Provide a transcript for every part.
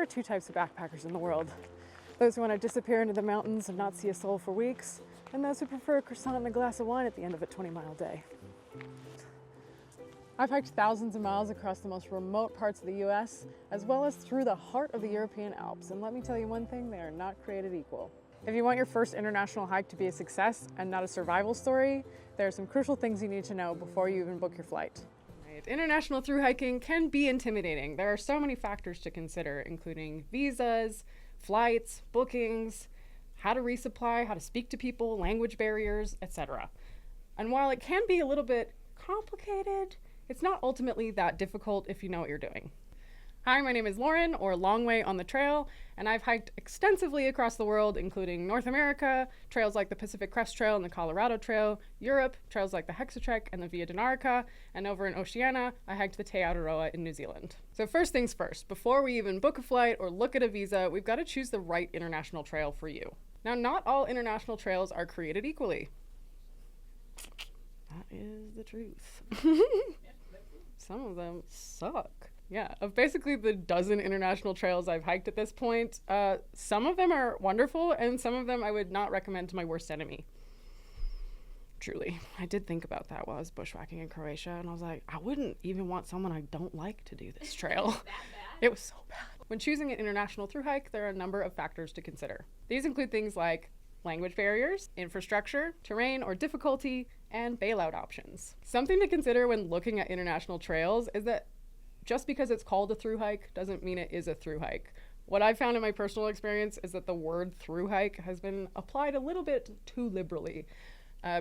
two types of backpackers in the world. Those who want to disappear into the mountains and not see a soul for weeks, and those who prefer a croissant and a glass of wine at the end of a 20-mile day. I've hiked thousands of miles across the most remote parts of the US, as well as through the heart of the European Alps, and let me tell you one thing, they are not created equal. If you want your first international hike to be a success and not a survival story, there are some crucial things you need to know before you even book your flight. International through hiking can be intimidating. There are so many factors to consider, including visas, flights, bookings, how to resupply, how to speak to people, language barriers, etc. And while it can be a little bit complicated, it's not ultimately that difficult if you know what you're doing. Hi, my name is Lauren, or Long Way on the Trail, and I've hiked extensively across the world, including North America, trails like the Pacific Crest Trail and the Colorado Trail, Europe, trails like the Hexatrek and the Via Dinarica, and over in Oceania, I hiked the Te Aroa in New Zealand. So first things first, before we even book a flight or look at a visa, we've got to choose the right international trail for you. Now, not all international trails are created equally. That is the truth. Some of them suck. Yeah, of basically the dozen international trails I've hiked at this point, some of them are wonderful and some of them I would not recommend to my worst enemy. Truly, I did think about that while I was bushwhacking in Croatia, and I was like, I wouldn't even want someone I don't like to do this trail. That bad? It was so bad. When choosing an international thru hike, there are a number of factors to consider. These include things like language barriers, infrastructure, terrain or difficulty, and bailout options. Something to consider when looking at international trails is that just because it's called a thru hike doesn't mean it is a thru hike. What I've found in my personal experience is that the word thru hike has been applied a little bit too liberally.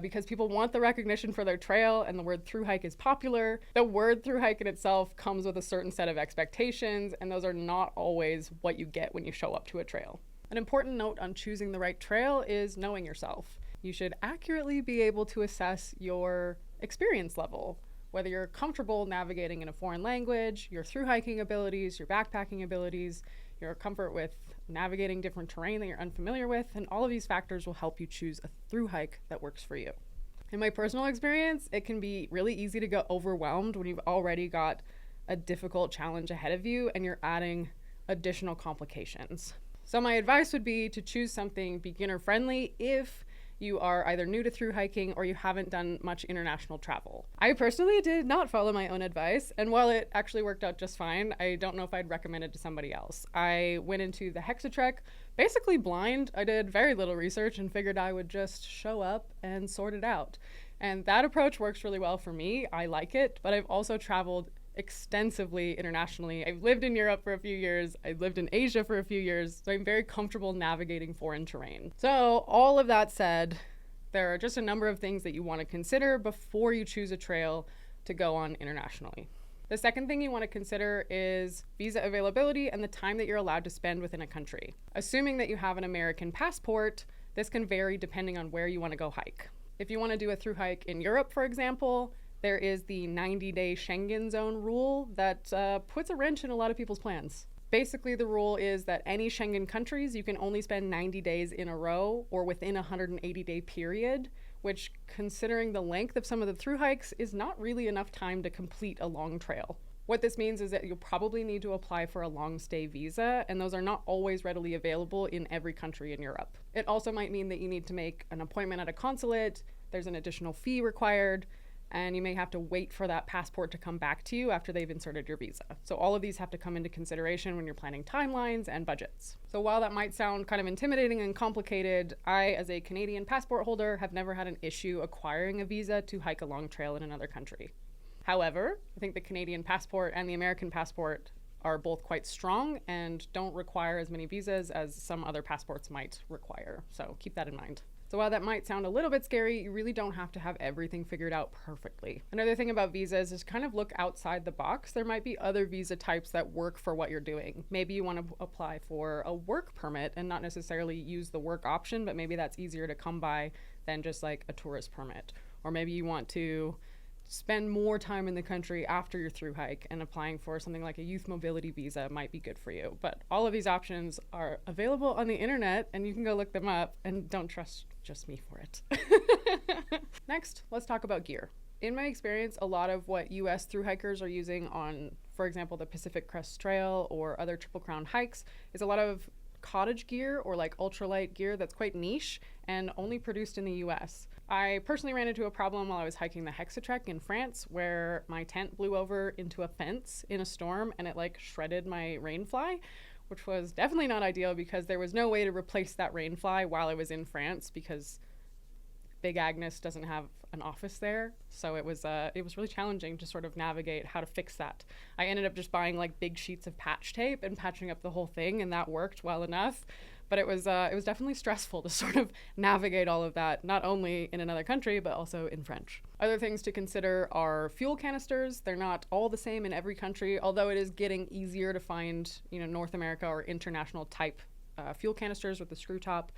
Because people want the recognition for their trail and the word thru hike is popular. The word thru hike in itself comes with a certain set of expectations, and those are not always what you get when you show up to a trail. An important note on choosing the right trail is knowing yourself. You should accurately be able to assess your experience level, whether you're comfortable navigating in a foreign language, your thru hiking abilities, your backpacking abilities, your comfort with navigating different terrain that you're unfamiliar with, and all of these factors will help you choose a thru hike that works for you. In my personal experience, it can be really easy to get overwhelmed when you've already got a difficult challenge ahead of you and you're adding additional complications. So my advice would be to choose something beginner friendly if you are either new to thru hiking or you haven't done much international travel. I personally did not follow my own advice, and while it actually worked out just fine, I don't know if I'd recommend it to somebody else. I went into the Hexatrek basically blind. I did very little research and figured I would just show up and sort it out. And that approach works really well for me. I like it, but I've also traveled extensively internationally. I've lived in Europe for a few years. I've lived in Asia for a few years, so I'm very comfortable navigating foreign terrain. So all of that said, there are just a number of things that you want to consider before you choose a trail to go on internationally. The second thing you want to consider is visa availability and the time that you're allowed to spend within a country. Assuming that you have an American passport, this can vary depending on where you want to go hike. If you want to do a thru hike in Europe, for example, there is the 90-day Schengen zone rule that puts a wrench in a lot of people's plans. Basically, the rule is that any Schengen countries, you can only spend 90 days in a row or within a 180-day period, which, considering the length of some of the thru hikes, is not really enough time to complete a long trail. What this means is that you'll probably need to apply for a long stay visa, and those are not always readily available in every country in Europe. It also might mean that you need to make an appointment at a consulate, there's an additional fee required, and you may have to wait for that passport to come back to you after they've inserted your visa. So all of these have to come into consideration when you're planning timelines and budgets. So while that might sound kind of intimidating and complicated, I, as a Canadian passport holder, have never had an issue acquiring a visa to hike a long trail in another country. However, I think the Canadian passport and the American passport are both quite strong and don't require as many visas as some other passports might require. So keep that in mind. So while that might sound a little bit scary, you really don't have to have everything figured out perfectly. Another thing about visas is kind of look outside the box. There might be other visa types that work for what you're doing. Maybe you want to apply for a work permit and not necessarily use the work option, but maybe that's easier to come by than just like a tourist permit. Or maybe you want to spend more time in the country after your thru hike, and applying for something like a youth mobility visa might be good for you. But all of these options are available on the internet and you can go look them up, and don't trust just me for it. Next, let's talk about gear. In my experience, a lot of what US thru hikers are using on, for example, the Pacific Crest Trail or other Triple Crown hikes is a lot of cottage gear or like ultralight gear that's quite niche and only produced in the US. I personally ran into a problem while I was hiking the Hexatrek in France where my tent blew over into a fence in a storm and it like shredded my rainfly, which was definitely not ideal because there was no way to replace that rainfly while I was in France because Big Agnes doesn't have an office there, so it was really challenging to sort of navigate how to fix that. I ended up just buying like big sheets of patch tape and patching up the whole thing, and that worked well enough. But it was definitely stressful to sort of navigate all of that, not only in another country but also in French. Other things to consider are fuel canisters. They're not all the same in every country, although it is getting easier to find, North America or international type fuel canisters with the screw top.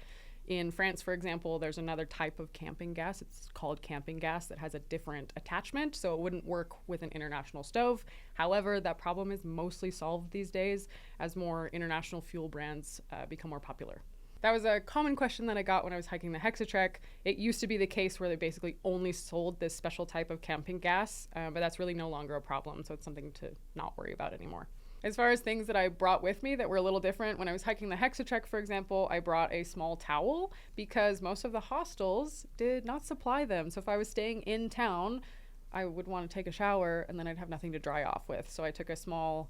In France, for example, there's another type of camping gas. It's called camping gas that has a different attachment, so it wouldn't work with an international stove. However, that problem is mostly solved these days as more international fuel brands become more popular. That was a common question that I got when I was hiking the Hexatrek. It used to be the case where they basically only sold this special type of camping gas, but that's really no longer a problem, so it's something to not worry about anymore. As far as things that I brought with me that were a little different, when I was hiking the Hexatrek, for example, I brought a small towel because most of the hostels did not supply them. So if I was staying in town, I would want to take a shower and then I'd have nothing to dry off with. So I took a small,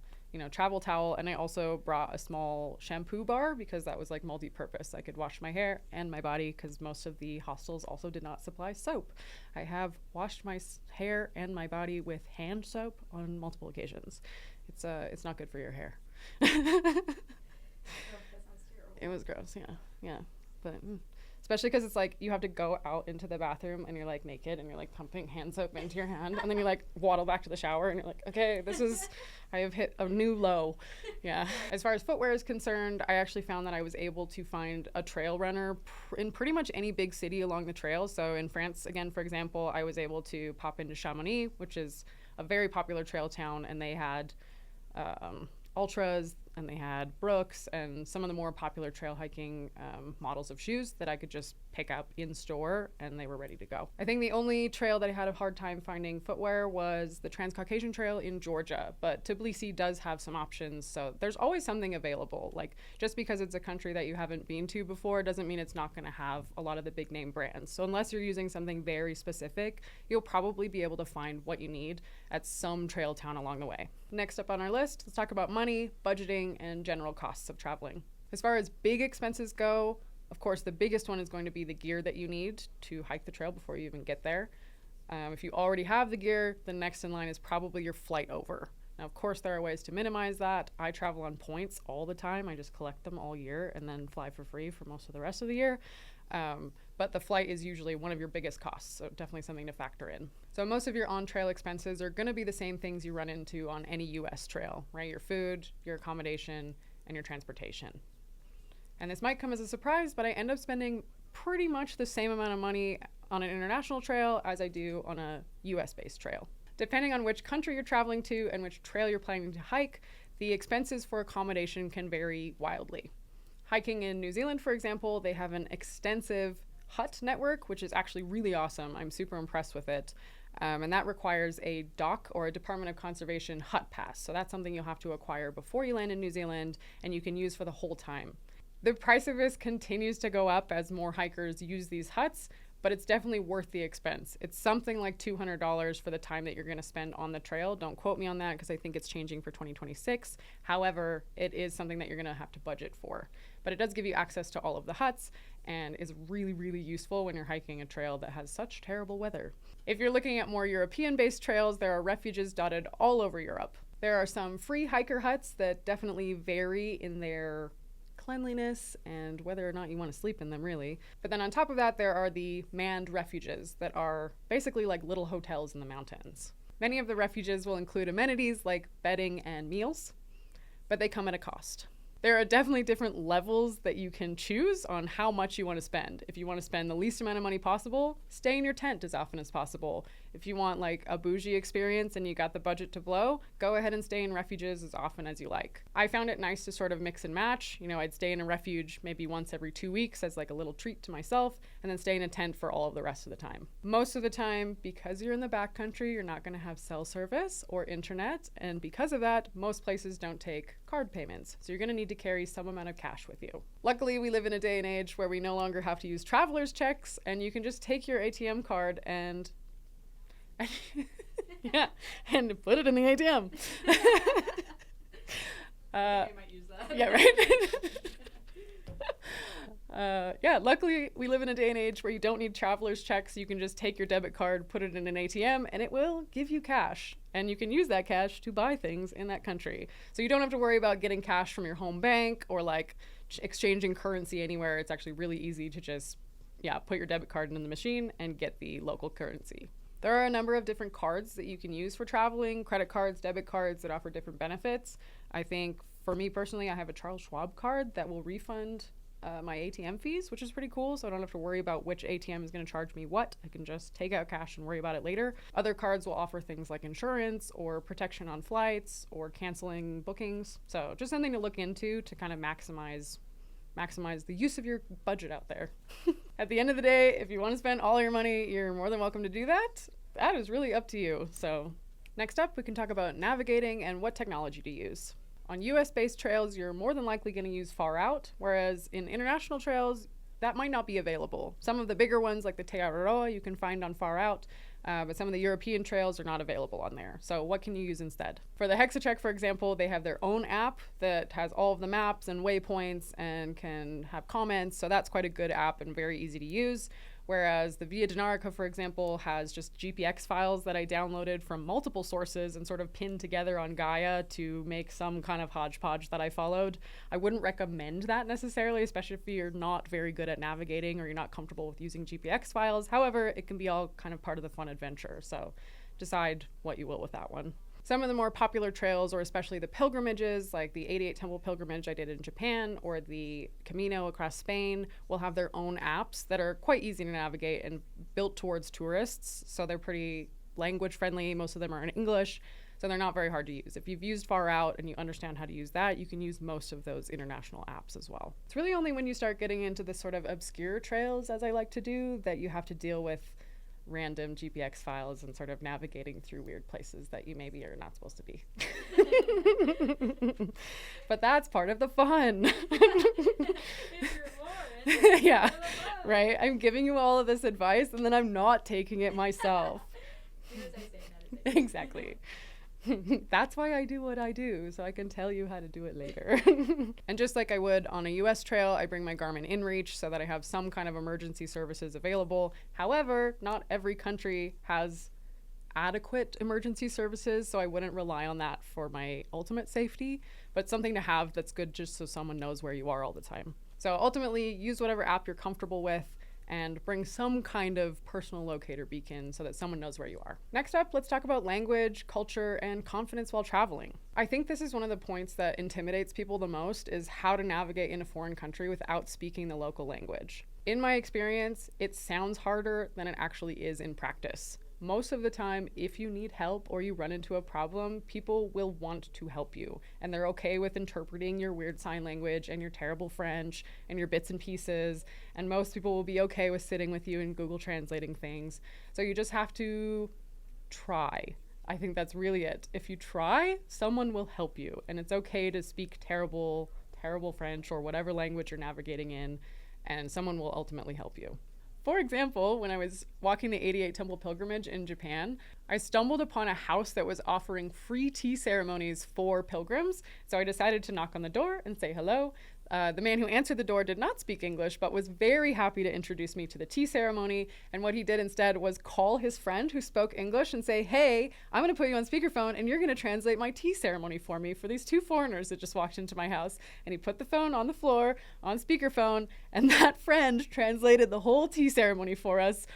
travel towel, and I also brought a small shampoo bar because that was like multi-purpose. I could wash my hair and my body because most of the hostels also did not supply soap. I have washed my hair and my body with hand soap on multiple occasions. It's not good for your hair. That sounds terrible. It was gross, yeah. But especially because it's like you have to go out into the bathroom and you're like naked and you're like pumping hand soap into your hand and then you like waddle back to the shower and you're like, okay, I have hit a new low. Yeah. As far as footwear is concerned, I actually found that I was able to find a trail runner in pretty much any big city along the trail. So in France, again, for example, I was able to pop into Chamonix, which is a very popular trail town, and they had ultras and they had Brooks and some of the more popular trail hiking models of shoes that I could just pick up in store and they were ready to go. I think the only trail that I had a hard time finding footwear was the Trans-Caucasian Trail in Georgia, but Tbilisi does have some options, so there's always something available. Like, just because it's a country that you haven't been to before doesn't mean it's not going to have a lot of the big name brands. So unless you're using something very specific, you'll probably be able to find what you need at some trail town along the way. Next up on our list, let's talk about money, budgeting, and general costs of traveling. As far as big expenses go, of course, the biggest one is going to be the gear that you need to hike the trail before you even get there. If you already have the gear, the next in line is probably your flight over. Now, of course, there are ways to minimize that. I travel on points all the time. I just collect them all year and then fly for free for most of the rest of the year. But the flight is usually one of your biggest costs, so definitely something to factor in. So most of your on-trail expenses are going to be the same things you run into on any U.S. trail, right? Your food, your accommodation, and your transportation. And this might come as a surprise, but I end up spending pretty much the same amount of money on an international trail as I do on a US-based trail. Depending on which country you're traveling to and which trail you're planning to hike, the expenses for accommodation can vary wildly. Hiking in New Zealand, for example, they have an extensive hut network, which is actually really awesome. I'm super impressed with it. And that requires a DOC or a Department of Conservation hut pass. So that's something you'll have to acquire before you land in New Zealand and you can use for the whole time. The price of this continues to go up as more hikers use these huts, but it's definitely worth the expense. It's something like $200 for the time that you're going to spend on the trail. Don't quote me on that because I think it's changing for 2026. However, it is something that you're going to have to budget for. But it does give you access to all of the huts and is really, really useful when you're hiking a trail that has such terrible weather. If you're looking at more European-based trails, there are refuges dotted all over Europe. There are some free hiker huts that definitely vary in their cleanliness and whether or not you want to sleep in them, really. But then on top of that, there are the manned refuges that are basically like little hotels in the mountains. Many of the refuges will include amenities like bedding and meals, but they come at a cost. There are definitely different levels that you can choose on how much you want to spend. If you want to spend the least amount of money possible, stay in your tent as often as possible. If you want like a bougie experience and you got the budget to blow, go ahead and stay in refuges as often as you like. I found it nice to sort of mix and match. You know, I'd stay in a refuge maybe once every 2 weeks as like a little treat to myself, and then stay in a tent for all of the rest of the time. Most of the time, because you're in the backcountry, you're not going to have cell service or internet, and because of that, most places don't take card payments. So you're going to need to carry some amount of cash with you. Luckily, we live in a day and age where we no longer have to use traveler's checks, and you can just take your ATM card and yeah, and put it in the ATM. I might use that. Yeah, right. Yeah, luckily we live in a day and age where you don't need traveler's checks. You can just take your debit card, put it in an ATM, and it will give you cash. And you can use that cash to buy things in that country. So you don't have to worry about getting cash from your home bank or like exchanging currency anywhere. It's actually really easy to just, put your debit card in the machine and get the local currency. There are a number of different cards that you can use for traveling, credit cards, debit cards that offer different benefits. I think for me personally, I have a Charles Schwab card that will refund my ATM fees, which is pretty cool. So I don't have to worry about which ATM is going to charge me what. I can just take out cash and worry about it later. Other cards will offer things like insurance or protection on flights or canceling bookings. So just something to look into to kind of maximize the use of your budget out there. At the end of the day, if you want to spend all your money, you're more than welcome to do that. That is really up to you. So next up, we can talk about navigating and what technology to use. On US-based trails, you're more than likely going to use Far Out, whereas in international trails, that might not be available. Some of the bigger ones, like the Te Araroa, you can find on Far Out, but some of the European trails are not available on there. So what can you use instead? For the Hexatrek, for example, they have their own app that has all of the maps and waypoints and can have comments. So that's quite a good app and very easy to use. Whereas the Via Dinarica, for example, has just GPX files that I downloaded from multiple sources and sort of pinned together on Gaia to make some kind of hodgepodge that I followed. I wouldn't recommend that necessarily, especially if you're not very good at navigating or you're not comfortable with using GPX files. However, it can be all kind of part of the fun adventure, so decide what you will with that one. Some of the more popular trails, or especially the pilgrimages, like the 88 Temple pilgrimage I did in Japan or the Camino across Spain, will have their own apps that are quite easy to navigate and built towards tourists. So they're pretty language friendly. Most of them are in English, so they're not very hard to use. If you've used Far Out and you understand how to use that, you can use most of those international apps as well. It's really only when you start getting into the sort of obscure trails, as I like to do, that you have to deal with random GPX files and sort of navigating through weird places that you maybe are not supposed to be. But that's part of the fun. Yeah, right? I'm giving you all of this advice and then I'm not taking it myself. Do as I say, not as I do. Exactly. That's why I do what I do, so I can tell you how to do it later. And just like I would on a US trail, I bring my Garmin InReach so that I have some kind of emergency services available. However, not every country has adequate emergency services, so I wouldn't rely on that for my ultimate safety, but something to have that's good just so someone knows where you are all the time. So ultimately, use whatever app you're comfortable with and bring some kind of personal locator beacon so that someone knows where you are. Next up, let's talk about language, culture, and confidence while traveling. I think this is one of the points that intimidates people the most, is how to navigate in a foreign country without speaking the local language. In my experience, it sounds harder than it actually is in practice. Most of the time, if you need help or you run into a problem, people will want to help you. And they're okay with interpreting your weird sign language and your terrible French and your bits and pieces. And most people will be okay with sitting with you and Google translating things. So you just have to try. I think that's really it. If you try, someone will help you. And it's okay to speak terrible French or whatever language you're navigating in, and someone will ultimately help you. For example, when I was walking the 88 Temple pilgrimage in Japan, I stumbled upon a house that was offering free tea ceremonies for pilgrims. So I decided to knock on the door and say hello. The man who answered the door did not speak English, but was very happy to introduce me to the tea ceremony. And what he did instead was call his friend who spoke English and say, hey, I'm going to put you on speakerphone and you're going to translate my tea ceremony for me for these two foreigners that just walked into my house. And he put the phone on the floor on speakerphone, and that friend translated the whole tea ceremony for us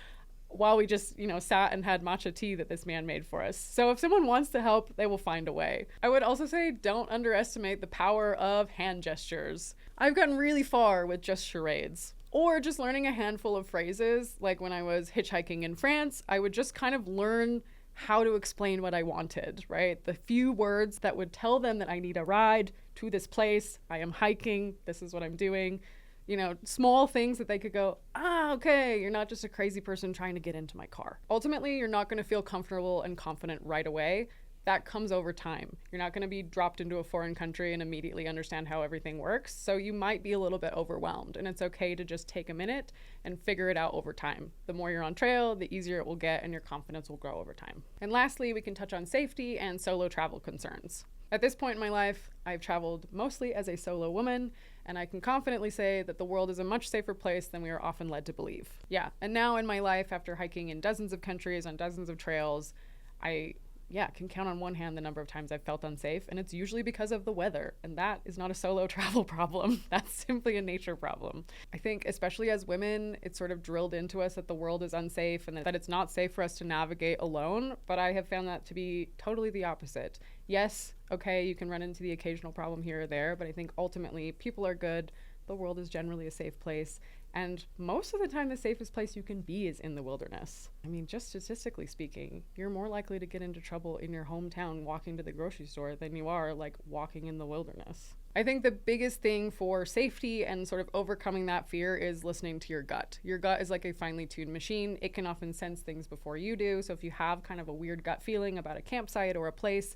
while we just, sat and had matcha tea that this man made for us. So if someone wants to help, they will find a way. I would also say don't underestimate the power of hand gestures. I've gotten really far with just charades. Or just learning a handful of phrases. Like when I was hitchhiking in France, I would just kind of learn how to explain what I wanted, right? The few words that would tell them that I need a ride to this place, I am hiking, this is what I'm doing. You know, small things that they could go, okay, you're not just a crazy person trying to get into my car. Ultimately, you're not going to feel comfortable and confident right away. That comes over time. You're not going to be dropped into a foreign country and immediately understand how everything works. So you might be a little bit overwhelmed, and it's okay to just take a minute and figure it out over time. The more you're on trail, the easier it will get and your confidence will grow over time. And lastly, we can touch on safety and solo travel concerns. At this point in my life, I've traveled mostly as a solo woman, and I can confidently say that the world is a much safer place than we are often led to believe. Yeah, and now in my life, after hiking in dozens of countries on dozens of trails, I can count on one hand the number of times I've felt unsafe, and it's usually because of the weather, and that is not a solo travel problem. That's simply a nature problem. I think especially as women, it's sort of drilled into us that the world is unsafe and that it's not safe for us to navigate alone, but I have found that to be totally the opposite. Yes, okay, you can run into the occasional problem here or there, but I think ultimately people are good, the world is generally a safe place, and most of the time the safest place you can be is in the wilderness. I mean, just statistically speaking, you're more likely to get into trouble in your hometown walking to the grocery store than you are like walking in the wilderness. I think the biggest thing for safety and sort of overcoming that fear is listening to your gut. Your gut is like a finely tuned machine. It can often sense things before you do. So if you have kind of a weird gut feeling about a campsite or a place,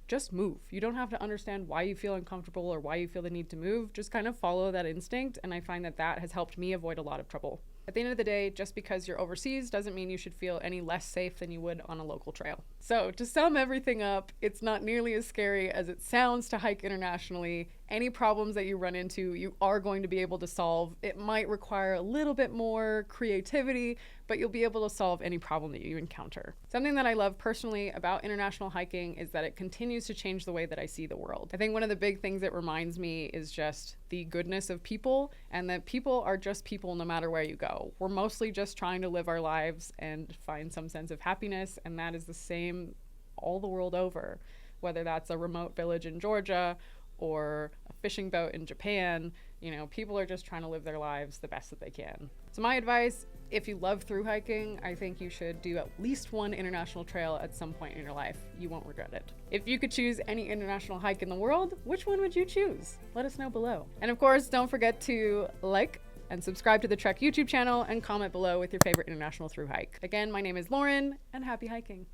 just move. You don't have to understand why you feel uncomfortable or why you feel the need to move. Just kind of follow that instinct, and I find that that has helped me avoid a lot of trouble. At the end of the day, just because you're overseas doesn't mean you should feel any less safe than you would on a local trail. So to sum everything up, it's not nearly as scary as it sounds to hike internationally. Any problems that you run into, you are going to be able to solve. It might require a little bit more creativity, but you'll be able to solve any problem that you encounter. Something that I love personally about international hiking is that it continues to change the way that I see the world. I think one of the big things it reminds me is just the goodness of people, and that people are just people no matter where you go. We're mostly just trying to live our lives and find some sense of happiness, and that is the same all the world over, whether that's a remote village in Georgia or a fishing boat in Japan. You know, people are just trying to live their lives the best that they can. So my advice, if you love through hiking, I think you should do at least one international trail at some point in your life. You won't regret it. If you could choose any international hike in the world, which one would you choose? Let us know below. And of course, don't forget to like and subscribe to the Trek YouTube channel and comment below with your favorite international through hike. Again, my name is Lauren, and happy hiking.